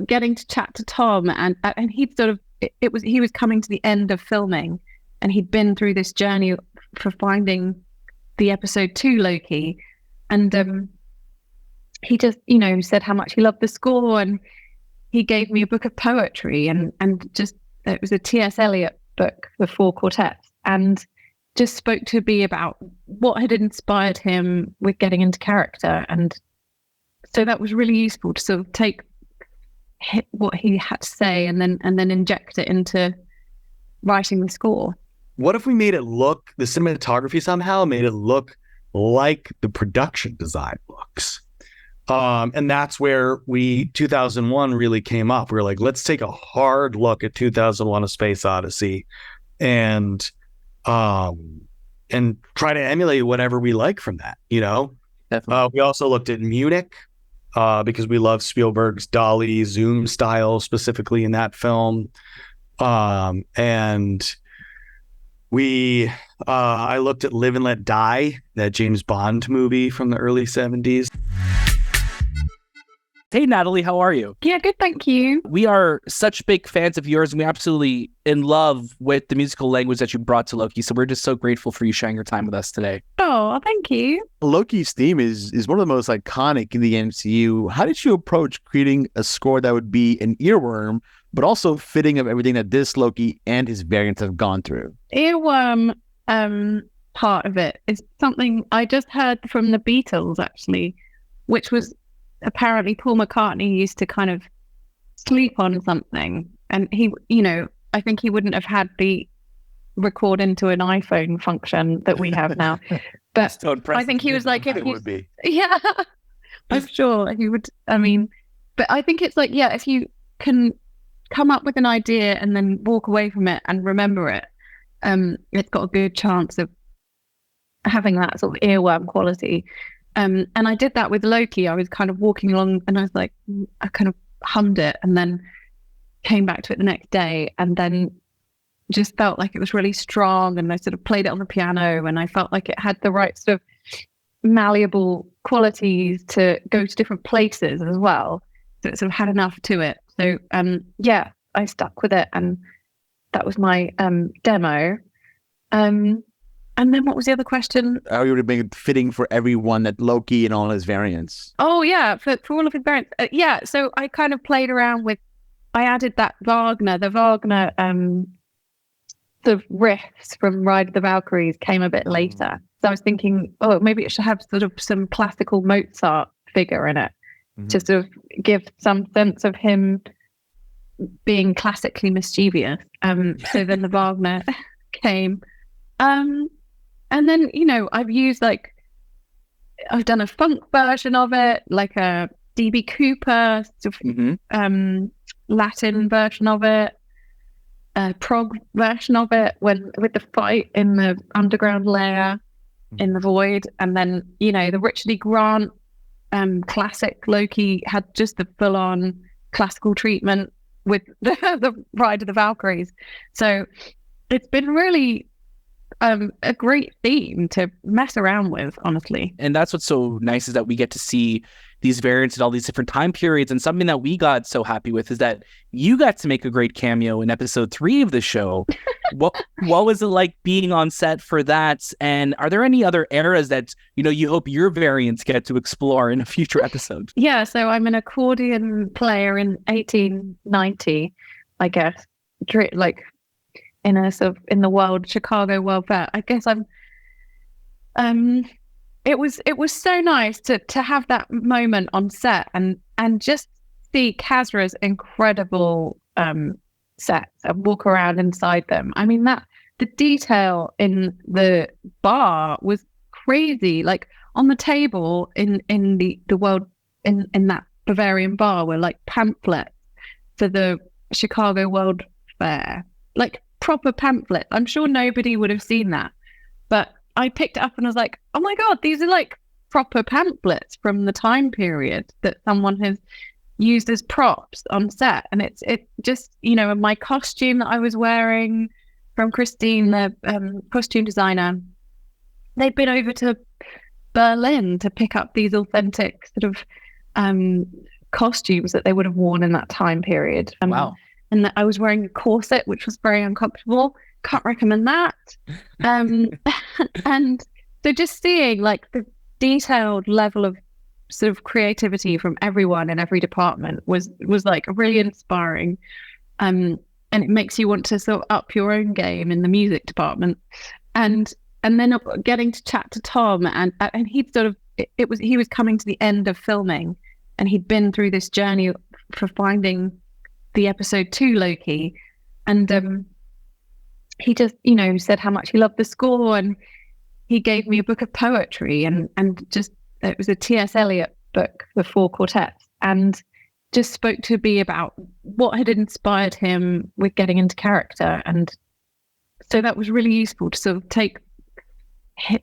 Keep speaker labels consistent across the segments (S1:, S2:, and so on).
S1: getting to chat to Tom, and he'd sort of, he was coming to the end of filming, and he'd been through this journey for finding the episode 2 Loki, and he just, said how much he loved the score, and he gave me a book of poetry, and just, it was a T.S. Eliot book for 4 quartets, and just spoke to me about what had inspired him with getting into character. And so that was really useful to sort of take what he had to say and then inject it into writing the score.
S2: What if we made it look, the cinematography somehow made it look like the production design looks? And that's where 2001 really came up. We were like, let's take a hard look at 2001: A Space Odyssey and try to emulate whatever we like from that, Definitely. We also looked at Munich because we love Spielberg's dolly zoom style, specifically in that film. And I looked at Live and Let Die, that James Bond movie from the early 70s.
S3: Hey, Natalie, how are you?
S1: Yeah, good, thank you.
S3: We are such big fans of yours, and we're absolutely in love with the musical language that you brought to Loki. So we're just so grateful for you sharing your time with us today.
S1: Oh, thank you.
S4: Loki's theme is one of the most iconic in the MCU. How did you approach creating a score that would be an earworm, but also fitting of everything that this Loki and his variants have gone through?
S1: Earworm part of it is something I just heard from the Beatles, actually, which was apparently Paul McCartney used to kind of sleep on something, and he, I think he wouldn't have had the record into an iPhone function that we have now. But so I think he was like, if would be. Yeah, I'm sure he would. I mean, but I think it's like, yeah, if you can come up with an idea and then walk away from it and remember it, it's got a good chance of having that sort of earworm quality. And I did that with Loki. I was kind of walking along and I was like, I kind of hummed it and then came back to it the next day and then just felt like it was really strong, and I sort of played it on the piano and I felt like it had the right sort of malleable qualities to go to different places as well. So it sort of had enough to it. So yeah, I stuck with it, and that was my demo. And then what was the other question?
S4: How you would make it fitting for everyone, that Loki and all his variants.
S1: Oh, yeah, for all of his variants. Yeah, so I kind of played around with, I added the Wagner sort of riffs from Ride of the Valkyries came a bit later. So I was thinking, maybe it should have sort of some classical Mozart figure in it to sort of give some sense of him being classically mischievous. So then the Wagner came. And then, I've done a funk version of it, like a D.B. Cooper sort of, Latin version of it, a prog version of it with the fight in the underground layer in the void. And then, the Richard E. Grant classic Loki had just the full-on classical treatment with the Ride of the Valkyries. So it's been really a great theme to mess around with, honestly.
S3: And that's what's so nice, is that we get to see these variants at all these different time periods. And something that we got so happy with is that you got to make a great cameo in episode 3 of the show. What was it like being on set for that? And are there any other eras that, you hope your variants get to explore in a future episode?
S1: Yeah, so I'm an accordion player in 1890, I guess, like in a sort of in the Chicago World Fair. I guess it was so nice to have that moment on set and just see Kazra's incredible sets and walk around inside them. I mean, the detail in the bar was crazy. Like on the table in the world in that Bavarian bar were like pamphlets for the Chicago World Fair, like proper pamphlet. I'm sure nobody would have seen that, but I picked it up and I was like, oh my God, these are like proper pamphlets from the time period that someone has used as props on set. And it just, and my costume that I was wearing from Christine, the costume designer, they'd been over to Berlin to pick up these authentic sort of costumes that they would have worn in that time period.
S3: Wow.
S1: And that I was wearing a corset, which was very uncomfortable. Can't recommend that. And so just seeing like the detailed level of sort of creativity from everyone in every department was like really inspiring. And it makes you want to sort of up your own game in the music department. And then getting to chat to Tom, and he'd sort of, he was coming to the end of filming, and he'd been through this journey for finding the episode 2 Loki. And he just, said how much he loved the score, and he gave me a book of poetry, and just, it was a T.S. Eliot book, The Four Quartets, and just spoke to me about what had inspired him with getting into character. And so that was really useful to sort of take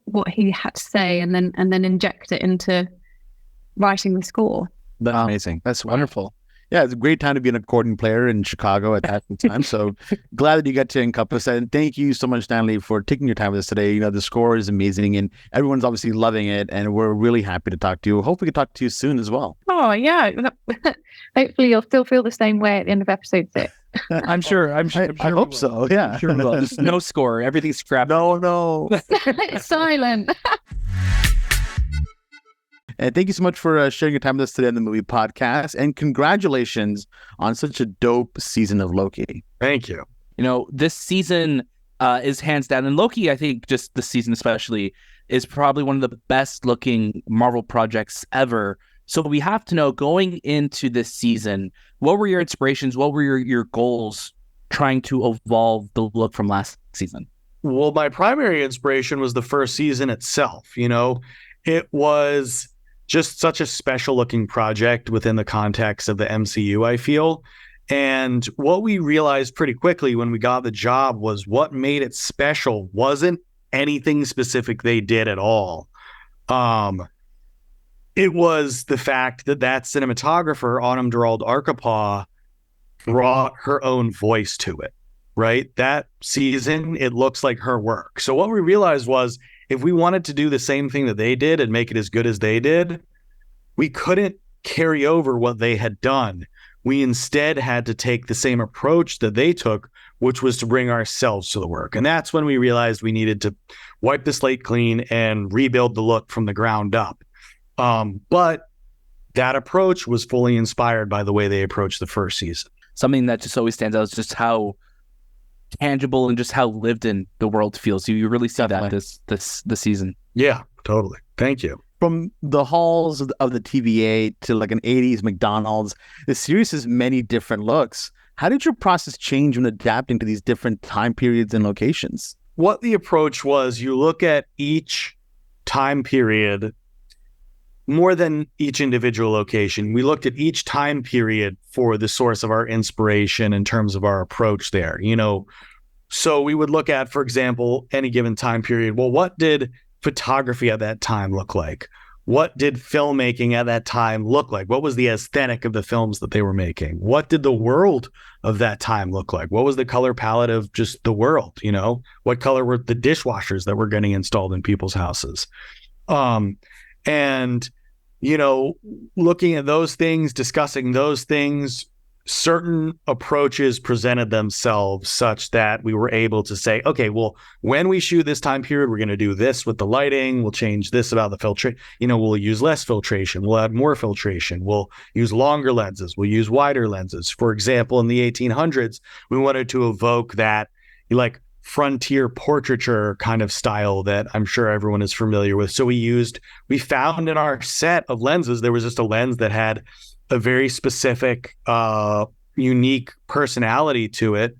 S1: what he had to say and then inject it into writing the score.
S4: That's amazing.
S3: That's wonderful.
S4: Yeah, it's a great time to be an accordion player in Chicago at that time. So glad that you got to encompass that. And thank you so much, Natalie, for taking your time with us today. The score is amazing and everyone's obviously loving it. And we're really happy to talk to you. Hopefully we can talk to you soon as well.
S1: Oh, yeah. Hopefully you'll still feel the same way at the end of episode 6.
S3: I'm sure. I
S4: hope so. Yeah.
S3: I'm sure we will. Just no score. Everything's scrapped.
S4: No.
S1: It's silent.
S4: And thank you so much for sharing your time with us today on the Movie Podcast. And congratulations on such a dope season of Loki.
S2: Thank you.
S3: This season is hands down, and Loki, I think just this season especially, is probably one of the best looking Marvel projects ever. So we have to know, going into this season, what were your inspirations? What were your goals trying to evolve the look from last season?
S2: Well, my primary inspiration was the first season itself. It was just such a special looking project within the context of the MCU, I feel. And what we realized pretty quickly when we got the job was what made it special wasn't anything specific they did at all. It was the fact that cinematographer, Autumn Durald Arkapaw, brought her own voice to it, right? That season, it looks like her work. So what we realized was, if we wanted to do the same thing that they did and make it as good as they did, we couldn't carry over what they had done. We instead had to take the same approach that they took, which was to bring ourselves to the work. And that's when we realized we needed to wipe the slate clean and rebuild the look from the ground up. But that approach was fully inspired by the way they approached the first season.
S3: Something that just always stands out is just how tangible and just how lived in the world feels. You really see that this season.
S2: Yeah, totally. Thank you.
S4: From the halls of the TVA to like an 80s McDonald's, the series has many different looks. How did your process change when adapting to these different time periods and locations?
S2: What the approach was, you look at each time period more than each individual location. We looked at each time period for the source of our inspiration in terms of our approach there. So we would look at, for example, any given time period. Well, what did photography at that time look like? What did filmmaking at that time look like? What was the aesthetic of the films that they were making? What did the world of that time look like? What was the color palette of just the world? What color were the dishwashers that were getting installed in people's houses? And, looking at those things, discussing those things, certain approaches presented themselves such that we were able to say, okay, well, when we shoot this time period, we're going to do this with the lighting. We'll change this about the filtration. We'll use less filtration. We'll add more filtration. We'll use longer lenses. We'll use wider lenses. For example, in the 1800s, we wanted to evoke that frontier portraiture kind of style that I'm sure everyone is familiar with. So we found in our set of lenses, there was just a lens that had a very specific, unique personality to it.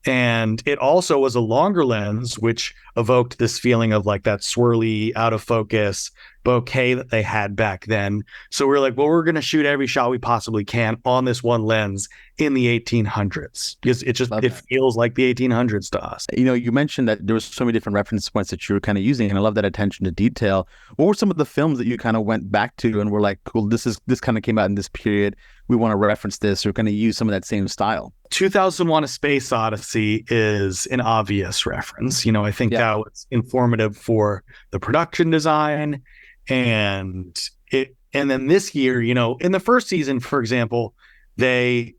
S2: And it also was a longer lens, which evoked this feeling of like that swirly, out of focus bokeh that they had back then. So we're like, well, we're going to shoot every shot we possibly can on this one lens in the 1800s, because it feels like the 1800s to us.
S4: You mentioned that there was so many different reference points that you were kind of using, and I love that attention to detail. What were some of the films that you kind of went back to and were like, cool, this kind of came out in this period, we want to reference this, or kind of use some of that same style? 2001: A Space Odyssey is an obvious reference. I think that was informative for the production design, and it
S2: And then this year, in the first season, for example, they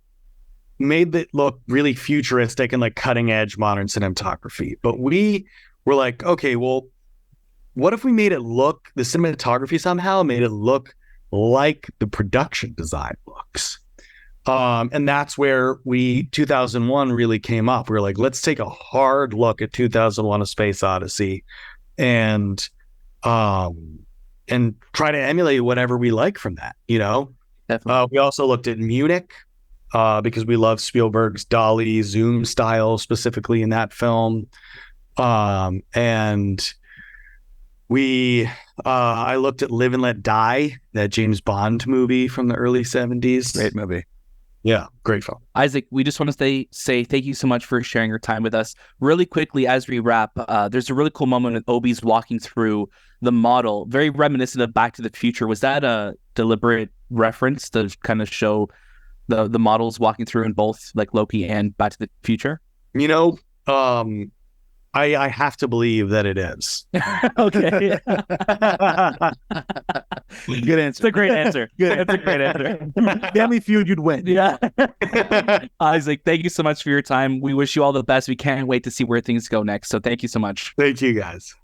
S2: made it look really futuristic and like cutting edge modern cinematography. But we were like, okay, well, what if we made it look, the cinematography somehow made it look like the production design looks? And that's where 2001 really came up. We were like, let's take a hard look at 2001: A Space Odyssey and try to emulate whatever we like from that,
S3: Definitely.
S2: We also looked at Munich because we love Spielberg's dolly zoom style, specifically in that film. And I looked at Live and Let Die, that James Bond movie from the early 70s.
S4: Great movie.
S2: Yeah, great film.
S3: Isaac, we just want to say thank you so much for sharing your time with us. Really quickly, as we wrap, there's a really cool moment with Obi's walking through the model, very reminiscent of Back to the Future. Was that a deliberate reference to kind of show the models walking through in both like Loki and Back to the Future?
S2: I have to believe that it is.
S3: Okay.
S4: Good answer.
S3: It's a great answer. It's a great answer.
S4: Family Feud, you'd win.
S3: Yeah. Isaac, thank you so much for your time. We wish you all the best. We can't wait to see where things go next. So thank you so much.
S2: Thank you, guys.